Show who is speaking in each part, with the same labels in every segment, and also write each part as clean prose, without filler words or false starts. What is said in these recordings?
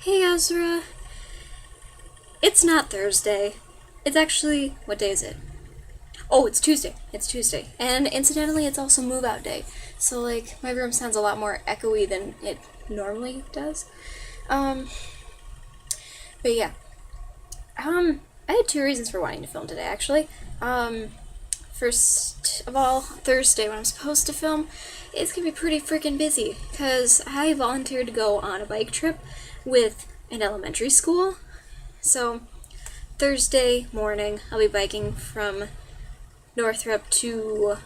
Speaker 1: Hey Ezra, it's not Thursday. It's actually, what day is it? Oh, it's Tuesday. It's Tuesday. And incidentally, it's also move out day. So, like, my room sounds a lot more echoey than it normally does. Um, but yeah. I had two reasons for wanting to film today, actually. First of all, Thursday, when I'm supposed to film, it's gonna be pretty freaking busy because I volunteered to go on a bike trip with an elementary school. So, Thursday morning, I'll be biking from Northrop to.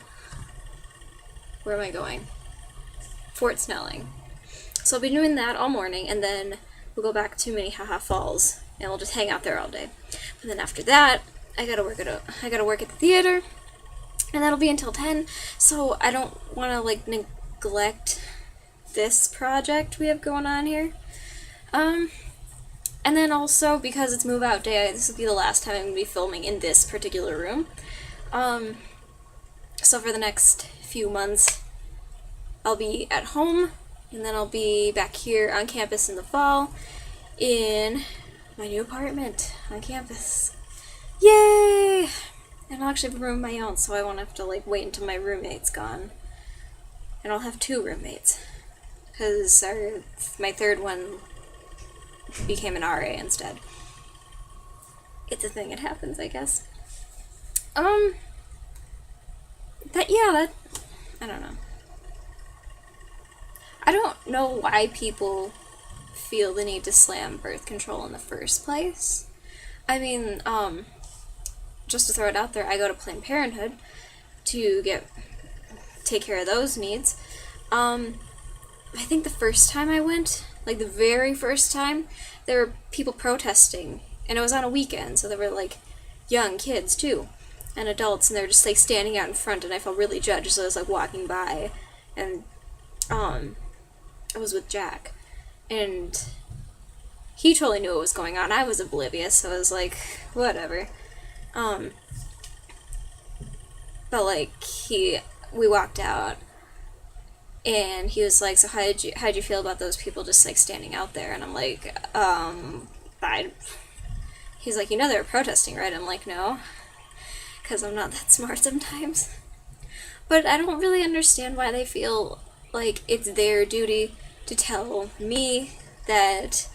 Speaker 1: Where am I going? Fort Snelling. So, I'll be doing that all morning, and then we'll go back to Minnehaha Falls, and we'll just hang out there all day. But then after that, I gotta work at the theater, and that'll be until 10, so I don't want to, like, neglect this project we have going on here. And then also, because it's move out day, this will be the last time I'm going to be filming in this particular room. So for the next few months, I'll be at home, and then I'll be back here on campus in the fall, in my new apartment on campus. Yay! And I'll actually have a room of my own, so I won't have to, like, wait until my roommate's gone. And I'll have two roommates, because my third one became an RA instead. It's a thing, it happens, I guess. I don't know. I don't know why people feel the need to slam birth control in the first place. I mean, just to throw it out there, I go to Planned Parenthood to take care of those needs. I think the first time I went, like the very first time, there were people protesting, and it was on a weekend, so there were like young kids too, and adults, and they were just like standing out in front, and I felt really judged, so I was like walking by, and I was with Jack, and he totally knew what was going on. I was oblivious, so I was like, whatever. But like we walked out, and he was like, so how'd you feel about those people just like standing out there? And I'm like, he's like, you know they were protesting, right? I'm like, no, because I'm not that smart sometimes. But I don't really understand why they feel like it's their duty to tell me that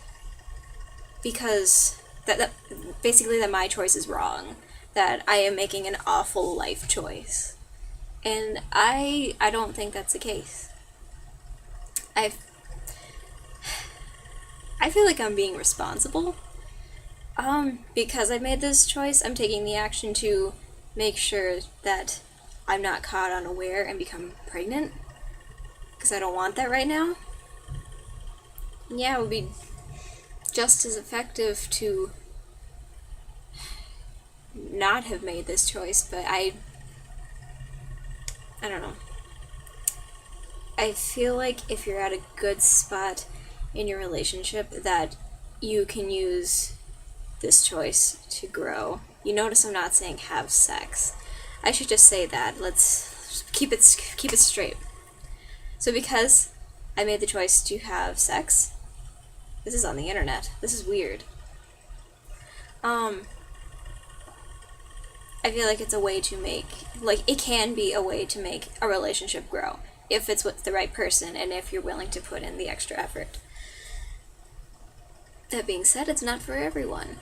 Speaker 1: because that basically that my choice is wrong, that I am making an awful life choice. And I don't think that's the case. I feel like I'm being responsible. Because I made this choice, I'm taking the action to make sure that I'm not caught unaware and become pregnant. Because I don't want that right now. Yeah, it would be just as effective to not have made this choice, but I don't know. I feel like if you're at a good spot in your relationship, that you can use this choice to grow. You notice I'm not saying have sex. I should just say that. Let's keep it straight. So because I made the choice to have sex, this is on the internet. This is weird. I feel like it's a way to make, like, it can be a way to make a relationship grow if it's with the right person and if you're willing to put in the extra effort. That being said, it's not for everyone,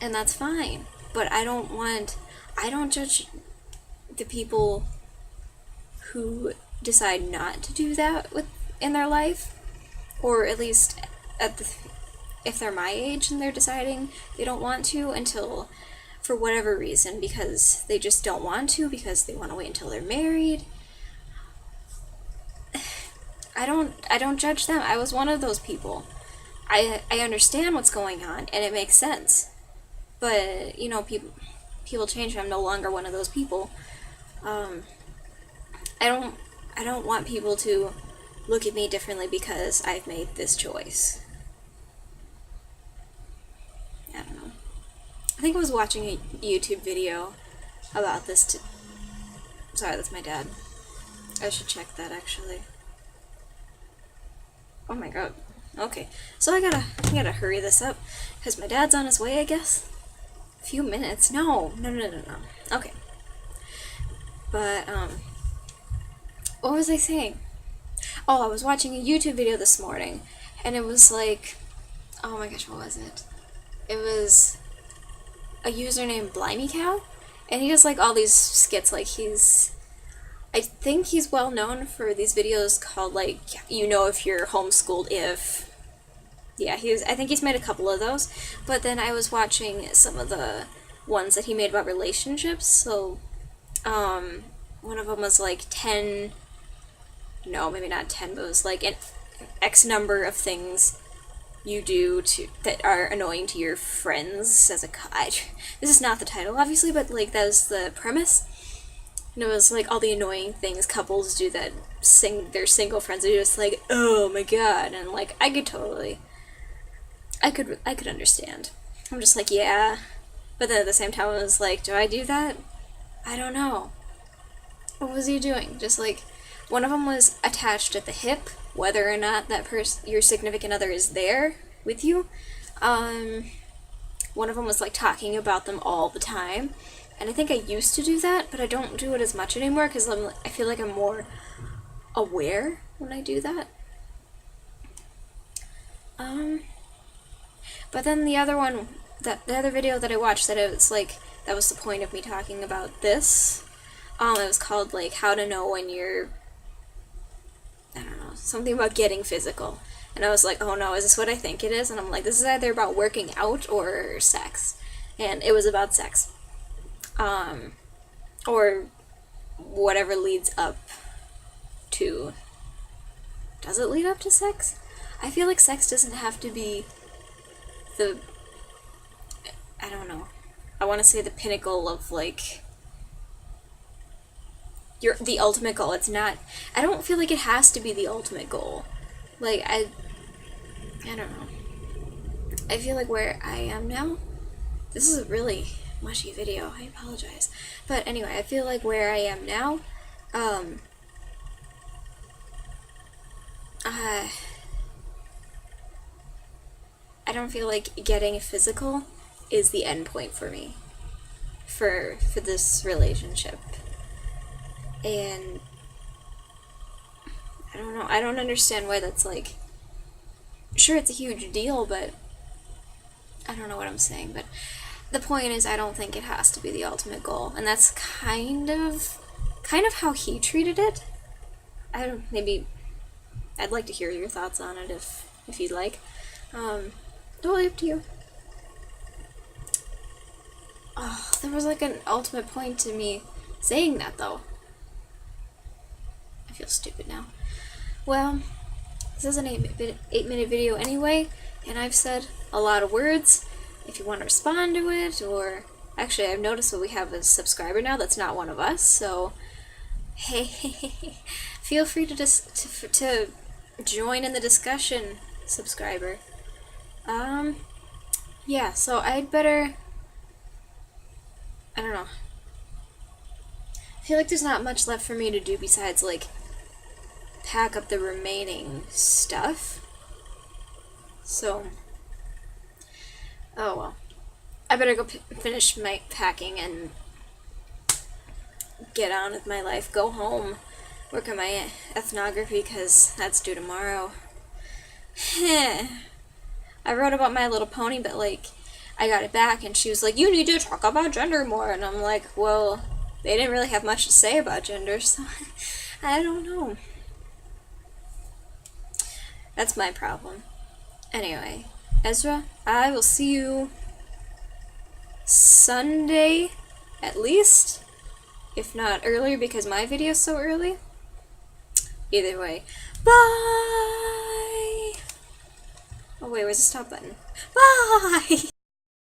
Speaker 1: and that's fine. But I don't judge the people who decide not to do that in their life, or at least if they're my age and they're deciding they don't want to until, for whatever reason, because they just don't want to, because they want to wait until they're married. I don't judge them. I was one of those people. I understand what's going on, and it makes sense. But, you know, people change. I'm no longer one of those people. I don't want people to look at me differently because I've made this choice. I don't know. I think I was watching a YouTube video about this. Sorry, that's my dad. I should check that, actually. Oh my god. Okay, so I gotta hurry this up, because my dad's on his way, I guess. A few minutes? No. Okay. But, what was I saying? Oh, I was watching a YouTube video this morning, and it was like, oh my gosh, what was it? It was a user named Blimey Cow, and he does like all these skits. Like I think he's well known for these videos called like, if you're homeschooled if. Yeah, I think he's made a couple of those, but then I was watching some of the ones that he made about relationships. So, one of them was like 10. No, maybe not 10, but it was like an X number of things you do that are annoying to your friends as a this is not the title, obviously, but like that was the premise. And it was like all the annoying things couples do that their single friends are just like, oh my god, and like I could understand. I'm just like, yeah, but then at the same time I was like, do I do that? I don't know. What was he doing? Just like, one of them was attached at the hip, whether or not that your significant other is there with you. One of them was like talking about them all the time, and I think I used to do that, but I don't do it as much anymore because I feel like I'm more aware when I do that. But then the other one, the other video that I watched, that it was like, that was the point of me talking about this. It was called like how to know when you're, I don't know, something about getting physical. And I was like, oh no, is this what I think it is? And I'm like, this is either about working out or sex. And it was about sex. Or whatever leads up to. Does it lead up to sex? I feel like sex doesn't have to be I don't know. I want to say the pinnacle of like the ultimate goal. It's not. I don't feel like it has to be the ultimate goal. Like I don't know. I feel like where I am now. This is a really mushy video. I apologize. But anyway, I feel like where I am now. I don't feel like getting physical is the end point for me. For this relationship. And I don't know. I don't understand why that's like. Sure, it's a huge deal, but I don't know what I'm saying. But the point is, I don't think it has to be the ultimate goal, and that's kind of how he treated it. Maybe I'd like to hear your thoughts on it if you'd like. Totally up to you. Oh, there was like an ultimate point to me saying that though. I feel stupid now. Well, this is an 8-minute video anyway, and I've said a lot of words. If you want to respond to it, or actually I've noticed that we have a subscriber now that's not one of us, so hey, feel free to join in the discussion, subscriber. Yeah, so I'd better, I don't know. I feel like there's not much left for me to do besides like pack up the remaining stuff. So, oh well. I better go finish my packing and get on with my life. Go home, work on my ethnography because that's due tomorrow. I wrote about My Little Pony, but like, I got it back and she was like, you need to talk about gender more. And I'm like, well, they didn't really have much to say about gender, so I don't know. That's my problem. Anyway, Ezra, I will see you Sunday, at least, if not earlier because my video's so early. Either way, bye! Oh wait, where's the stop button? Bye!